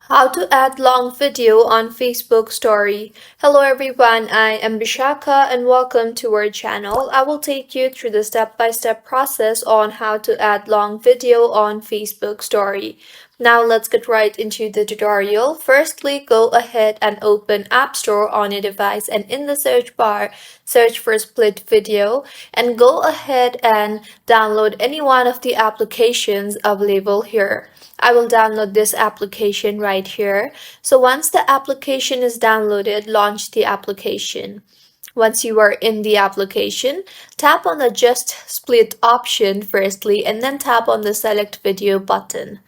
How to add long video on Facebook story. Hello everyone, I am Bishaka and welcome to our channel. I will take you through the step-by-step process on how to add long video on Facebook story. Now let's get right into the tutorial. Firstly, go ahead and open App Store on your device and in the search bar, search for Split Video and go ahead and download any one of the applications available here. I will download this application right here. So once the application is downloaded, launch the application. Once you are in the application, tap on the Just Split option firstly and then tap on the Select Video button.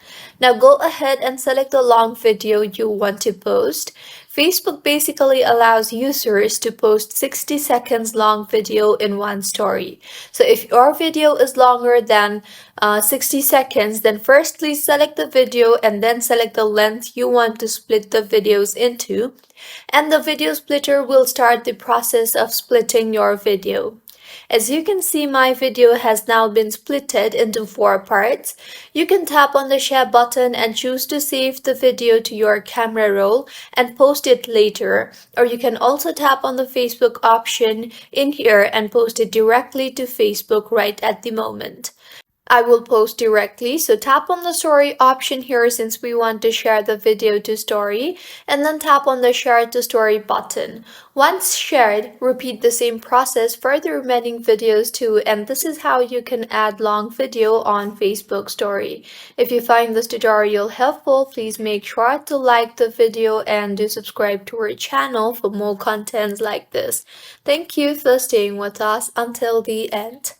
Now go ahead and select the long video you want to post. Facebook basically allows users to post 60 seconds long video in one story. So if your video is longer than 60 seconds, then firstly select the video and then select the length you want to split the videos into. And the video splitter will start the process of splitting your video. As you can see, my video has now been splitted into 4 parts. You can tap on the share button and choose to save the video to your camera roll and post it later. Or you can also tap on the Facebook option in here and post it directly to Facebook right at the moment. I will post directly, so tap on the story option here since we want to share the video to story, and then tap on the share to story button. Once shared, repeat the same process for the remaining videos too, and this is how you can add long video on Facebook story. If you find this tutorial helpful, please make sure to like the video and do subscribe to our channel for more contents like this. Thank you for staying with us until the end.